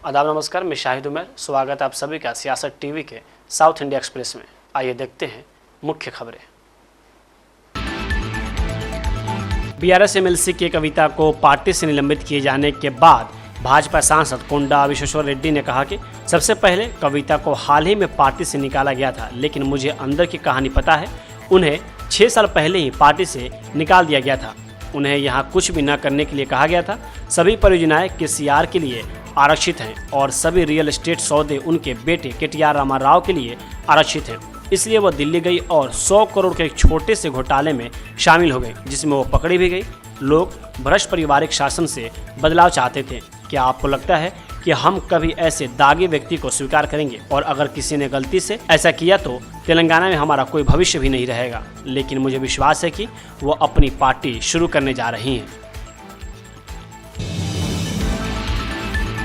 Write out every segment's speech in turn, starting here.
आदाब नमस्कार, मैं शाहिद उमर। स्वागत है आप सभी का सियासत टीवी के साउथ इंडिया एक्सप्रेस में। आइए देखते हैं मुख्य खबरें। बीआरएस एमएलसी के कविता को पार्टी से निलंबित किए जाने के बाद भाजपा सांसद कोंडा विश्वेश्वर रेड्डी ने कहा कि सबसे पहले कविता को हाल ही में पार्टी से निकाला गया था, लेकिन मुझे अंदर की कहानी पता है। उन्हें 6 साल पहले ही पार्टी से निकाल दिया गया था। उन्हें यहाँ कुछ भी न करने के लिए कहा गया था। सभी परियोजनाएं केसीआर के लिए आरक्षित हैं और सभी रियल एस्टेट सौदे उनके बेटे केटीआर रामाराव के लिए आरक्षित हैं। इसलिए वह दिल्ली गई और 100 करोड़ के एक छोटे से घोटाले में शामिल हो गई, जिसमें वो पकड़ी भी गई। लोग भ्रष्ट पारिवारिक शासन से बदलाव चाहते थे। क्या आपको लगता है कि हम कभी ऐसे दागी व्यक्ति को स्वीकार करेंगे? और अगर किसी ने गलती से ऐसा किया तो तेलंगाना में हमारा कोई भविष्य भी नहीं रहेगा। लेकिन मुझे विश्वास है कि वो अपनी पार्टी शुरू करने जा रही हैं।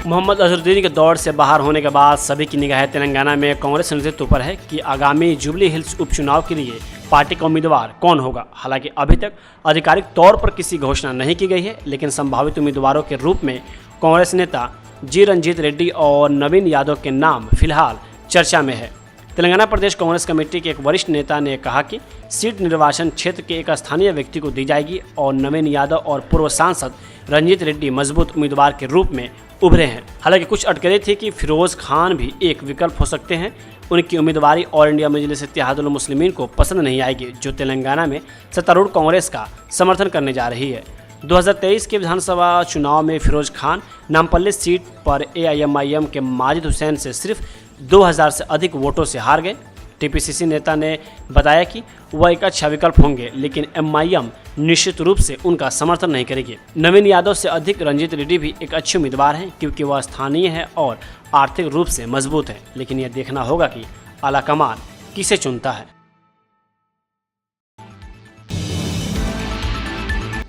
मोहम्मद अजहरुद्दीन के दौड़ से बाहर होने के बाद सभी की निगाहें तेलंगाना में कांग्रेस नेतृत्व पर है कि आगामी जुबली हिल्स उपचुनाव के लिए पार्टी का उम्मीदवार कौन होगा। हालांकि अभी तक आधिकारिक तौर पर किसी घोषणा नहीं की गई है, लेकिन संभावित उम्मीदवारों के रूप में कांग्रेस नेता जी रंजीत रेड्डी और नवीन यादव के नाम फिलहाल चर्चा में है। तेलंगाना प्रदेश कांग्रेस कमेटी के एक वरिष्ठ नेता ने कहा कि सीट निर्वाचन क्षेत्र के एक स्थानीय व्यक्ति को दी जाएगी और नवीन यादव और पूर्व सांसद रंजीत रेड्डी मजबूत उम्मीदवार के रूप में उभरे हैं। हालांकि कुछ अटकलें थी कि फिरोज खान भी एक विकल्प हो सकते हैं। उनकी उम्मीदवारी ऑल इंडिया मजलिस इत्तेहादुल मुस्लिमीन को पसंद नहीं आएगी, जो तेलंगाना में सत्तारूढ़ कांग्रेस का समर्थन करने जा रही है। 2023 के विधानसभा चुनाव में फिरोज खान नामपल्ली सीट पर एआईएमआईएम के माजिद हुसैन से सिर्फ 2000 से अधिक वोटों से हार गए। टीपीसीसी नेता ने बताया कि वह एक अच्छा विकल्प होंगे, लेकिन एमआईएम निश्चित रूप से उनका समर्थन नहीं करेगी। नवीन यादव से अधिक रंजीत रेड्डी भी एक अच्छे उम्मीदवार हैं, क्योंकि वह स्थानीय है और आर्थिक रूप से मजबूत है। लेकिन यह देखना होगा कि आलाकमान किसे चुनता है।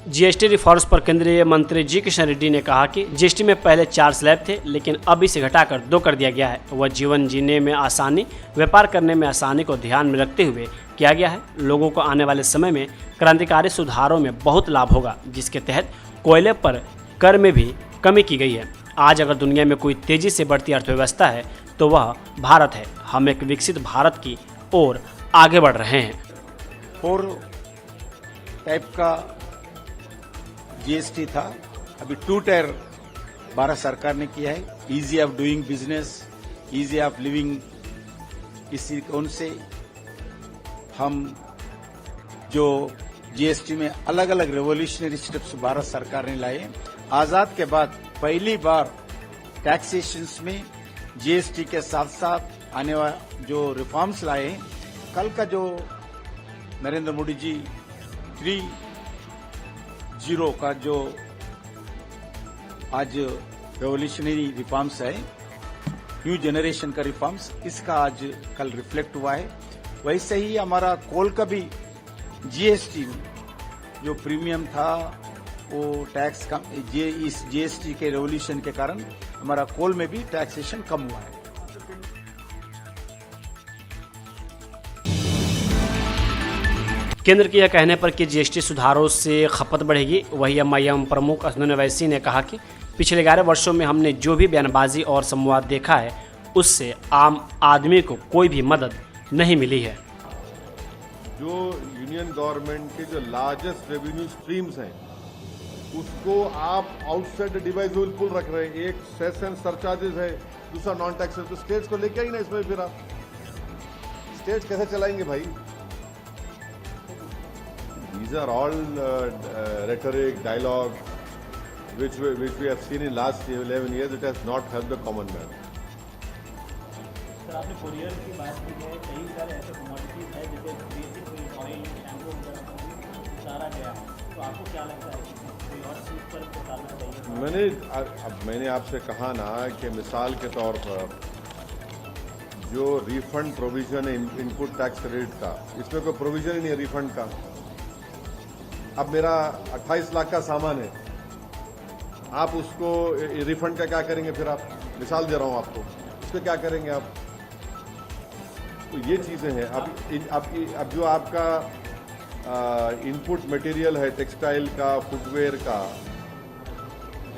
जीएसटी रिफॉर्म्स पर केंद्रीय मंत्री जी किशन रेड्डी ने कहा कि जीएसटी में पहले 4 स्लैब थे, लेकिन अब इसे घटाकर 2 कर दिया गया है। वह जीवन जीने में आसानी, व्यापार करने में आसानी को ध्यान में रखते हुए किया गया है। लोगों को आने वाले समय में क्रांतिकारी सुधारों में बहुत लाभ होगा, जिसके तहत कोयले पर कर में भी कमी की गई है। आज अगर दुनिया में कोई तेजी से बढ़ती अर्थव्यवस्था है तो वह भारत है। हम एक विकसित भारत की ओर आगे बढ़ रहे हैं। 4 टाइप का जीएसटी था, अभी 2 टायर भारत सरकार ने किया है। Easy of doing business, easy of living, इसी उनसे हम जो जीएसटी में अलग अलग रेवोल्यूशनरी स्टेप्स भारत सरकार ने लाए। आजाद के बाद पहली बार टैक्सेशंस में जीएसटी के साथ साथ आने वाले जो रिफॉर्म्स लाए, कल का जो नरेंद्र मोदी जी 3.0 का जो आज रेवोल्यूशनरी रिफॉर्म्स है, न्यू जनरेशन का रिफॉर्म्स, इसका आज कल रिफ्लेक्ट हुआ है। वैसे ही हमारा कोल का भी जीएसटी में जो प्रीमियम था वो टैक्स कम, इस जीएसटी के रेवोल्यूशन के कारण हमारा कोल में भी टैक्सेशन कम हुआ है। केंद्र के यह कहने पर कि जीएसटी सुधारों से खपत बढ़ेगी, वही एमआईएम प्रमुख असदुद्दीन ओवैसी ने कहा कि पिछले 11 वर्षों में हमने जो भी बयानबाजी और संवाद देखा है, उससे आम आदमी को कोई भी मदद नहीं मिली है। जो यूनियन गवर्नमेंट के जो लार्जेस्ट रेवेन्यू स्ट्रीम्स हैं, उसको आप आउटसाइड डिवाइजिबल पूल रख रहे हैं। एक सेस एंड सरचार्जेस है, दूसरा नॉन टैक्स है, तो स्टेट्स को लेके आई ना इसमें। फिर आप स्टेट्स कैसे चलाएंगे भाई? These are all rhetoric, dialogue, which we have seen in last 11 years. It has not helped the common man. Sir, आपने कोरियर की बात की है। कई सारे ऐसे कमोडिटीज है जैसे बेसिक ऑयल, शैम्पू वगैरह उतारा गया है, तो आपको क्या लगता है कि कोई और चीज़ पर उतारना चाहिए? मैंने आपसे कहा ना कि मिसाल के तौर पर जो रिफंड प्रोविजन है इनपुट टैक्स क्रेडिट का, इसमें कोई प्रोविजन ही नहीं है रिफंड का। अब मेरा 28 लाख का सामान है, आप उसको रिफंड का क्या करेंगे? फिर आप, मिसाल दे रहा हूं आपको, उसको क्या करेंगे आप? तो ये चीजें हैं। अब जो आपका इनपुट मटेरियल है टेक्सटाइल का, फुटवेयर का,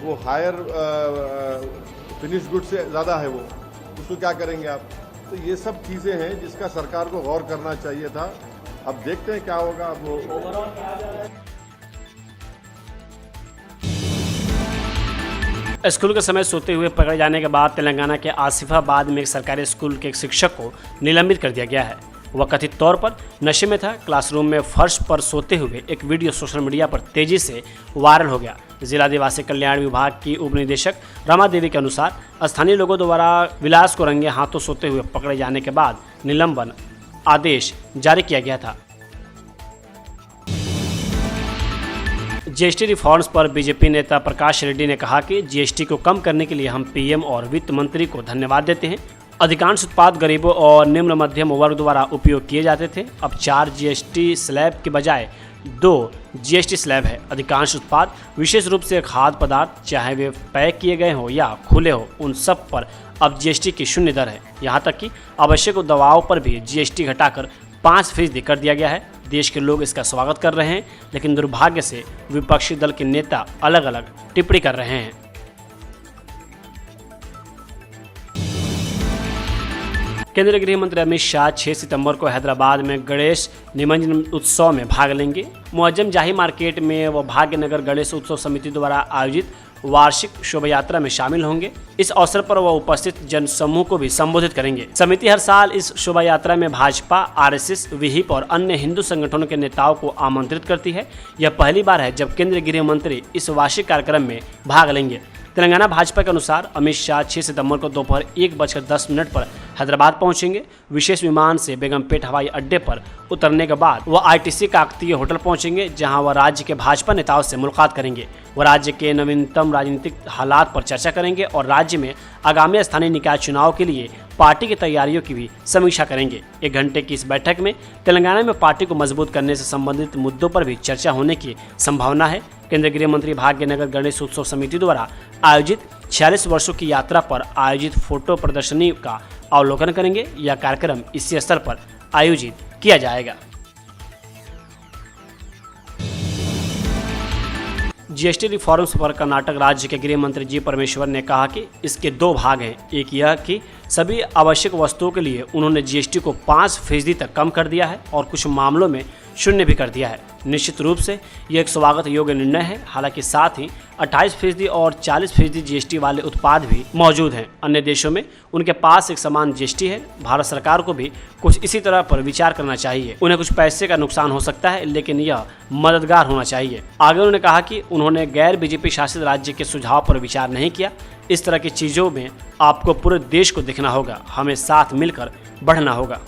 वो हायर फिनिश गुड से ज़्यादा है वो, उसको क्या करेंगे आप? तो ये सब चीज़ें हैं जिसका सरकार को गौर करना चाहिए था। अब देखते हैं क्या होगा। अब वो ओवरऑल क्या जा रहा है? स्कूल के समय सोते हुए पकड़े जाने के बाद तेलंगाना के आसिफाबाद में एक सरकारी स्कूल के एक शिक्षक को निलंबित कर दिया गया है। वह कथित तौर पर नशे में था। क्लासरूम में फर्श पर सोते हुए एक वीडियो सोशल मीडिया पर तेजी से वायरल हो गया। जिला आदिवासी कल्याण विभाग की उप निदेशक रमा देवी के अनुसार स्थानीय लोगों द्वारा विलास को रंगे हाथों सोते हुए पकड़े जाने के बाद निलंबन आदेश जारी किया गया था। जीएसटी रिफॉर्म्स पर बीजेपी नेता प्रकाश रेड्डी ने कहा कि जीएसटी को कम करने के लिए हम पीएम और वित्त मंत्री को धन्यवाद देते हैं। अधिकांश उत्पाद गरीबों और निम्न मध्यम वर्ग द्वारा उपयोग किए जाते थे। अब 4 जीएसटी स्लैब के बजाय 2 जीएसटी स्लैब है। अधिकांश उत्पाद विशेष रूप से खाद्य पदार्थ, चाहे वे पैक किए गए हों या खुले हों, उन सब पर अब जीएसटी की शून्य दर है। यहाँ तक कि आवश्यक दवाओं पर भी जीएसटी घटाकर 5% कर दिया गया है। देश के लोग इसका स्वागत कर रहे हैं, लेकिन दुर्भाग्य से विपक्षी दल के नेता अलग अलग टिप्पणी कर रहे हैं। केंद्रीय गृह मंत्री अमित शाह 6 सितंबर को हैदराबाद में गणेश निमज्जन उत्सव में भाग लेंगे। मुअज्जम जाही मार्केट में वो भाग्यनगर गणेश उत्सव समिति द्वारा आयोजित वार्षिक शोभा यात्रा में शामिल होंगे। इस अवसर पर वह उपस्थित जनसमूह को भी संबोधित करेंगे। समिति हर साल इस शोभा यात्रा में भाजपा, आरएसएस, विहिप और अन्य हिंदू संगठनों के नेताओं को आमंत्रित करती है। यह पहली बार है जब केंद्रीय गृह मंत्री इस वार्षिक कार्यक्रम में भाग लेंगे। तेलंगाना भाजपा के अनुसार अमित शाह 6 सितंबर को दोपहर 1:10 पर हैदराबाद पहुंचेंगे। विशेष विमान से बेगमपेट हवाई अड्डे पर उतरने के बाद वह आईटीसी काकतीय होटल पहुंचेंगे, जहां वह राज्य के भाजपा नेताओं से मुलाकात करेंगे। वह राज्य के नवीनतम राजनीतिक हालात पर चर्चा करेंगे और राज्य में आगामी स्थानीय निकाय चुनाव के लिए पार्टी की तैयारियों की भी समीक्षा करेंगे। 1 घंटे की इस बैठक में तेलंगाना में पार्टी को मजबूत करने से संबंधित मुद्दों पर भी चर्चा होने की संभावना है। केंद्रीय गृह मंत्री भाग्यनगर गणेश उत्सव समिति द्वारा आयोजित 46 वर्षों की यात्रा पर आयोजित फोटो प्रदर्शनी का अवलोकन करेंगे। यह कार्यक्रम इसी स्तर पर आयोजित किया जाएगा। जीएसटी रिफॉर्म्स पर कर्नाटक राज्य के गृह मंत्री जी परमेश्वर ने कहा कि इसके 2 भाग हैं। एक यह कि सभी आवश्यक वस्तुओं के लिए उन्होंने जीएसटी को 5% तक कम कर दिया है और कुछ मामलों में शून्य भी कर दिया है। निश्चित रूप से यह एक स्वागत योग्य निर्णय है। हालांकि साथ ही 28% और 40% जीएसटी वाले उत्पाद भी मौजूद हैं। अन्य देशों में उनके पास एक समान जीएसटी है। भारत सरकार को भी कुछ इसी तरह पर विचार करना चाहिए। उन्हें कुछ पैसे का नुकसान हो सकता है, लेकिन यह मददगार होना चाहिए। आगे उन्होंने कहा कि उन्होंने गैर बीजेपी शासित राज्य के सुझाव पर विचार नहीं किया। इस तरह की चीज़ों में आपको पूरे देश को दिखना होगा। हमें साथ मिलकर बढ़ना होगा।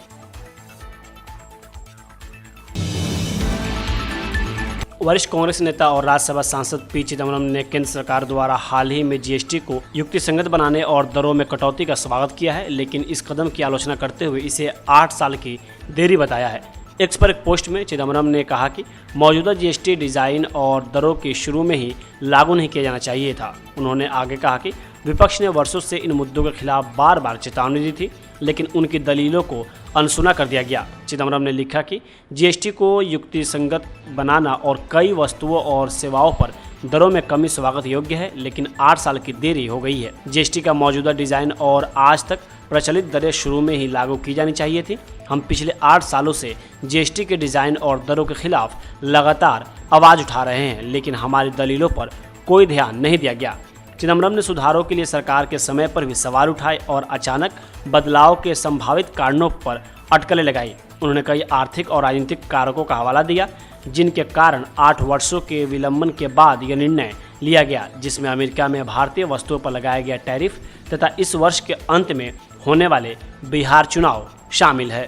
वरिष्ठ कांग्रेस नेता और राज्यसभा सांसद पी चिदम्बरम ने केंद्र सरकार द्वारा हाल ही में जीएसटी को युक्तिसंगत बनाने और दरों में कटौती का स्वागत किया है, लेकिन इस कदम की आलोचना करते हुए इसे 8 साल की देरी बताया है। एक्स पर एक पोस्ट में चिदम्बरम ने कहा कि मौजूदा जीएसटी डिज़ाइन और दरों के शुरू में ही लागू नहीं किया जाना चाहिए था। उन्होंने आगे कहा कि विपक्ष ने वर्षों से इन मुद्दों के खिलाफ बार बार चेतावनी दी थी, लेकिन उनकी दलीलों को अनसुना कर दिया गया। चिदम्बरम ने लिखा कि जीएसटी को युक्तिसंगत बनाना और कई वस्तुओं और सेवाओं पर दरों में कमी स्वागत योग्य है, लेकिन 8 साल की देरी हो गई है। जीएसटी का मौजूदा डिज़ाइन और आज तक प्रचलित दरें शुरू में ही लागू की जानी चाहिए थी। हम पिछले 8 सालों से जीएसटी के डिज़ाइन और दरों के खिलाफ लगातार आवाज़ उठा रहे हैं, लेकिन हमारी दलीलों पर कोई ध्यान नहीं दिया गया। चिदम्बरम ने सुधारों के लिए सरकार के समय पर भी सवाल उठाए और अचानक बदलाव के संभावित कारणों पर अटकलें लगाई। उन्होंने कई आर्थिक और राजनीतिक कारकों का हवाला दिया, जिनके कारण 8 वर्षों के विलंबन के बाद यह निर्णय लिया गया, जिसमें अमेरिका में भारतीय वस्तुओं पर लगाया गया टैरिफ तथा इस वर्ष के अंत में होने वाले बिहार चुनाव शामिल है।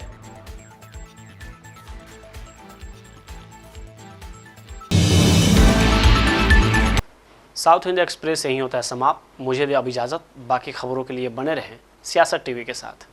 साउथ इंडिया एक्सप्रेस यहीं होता है समाप्त। मुझे दे अब इजाज़त। बाकी खबरों के लिए बने रहें सियासत टीवी के साथ।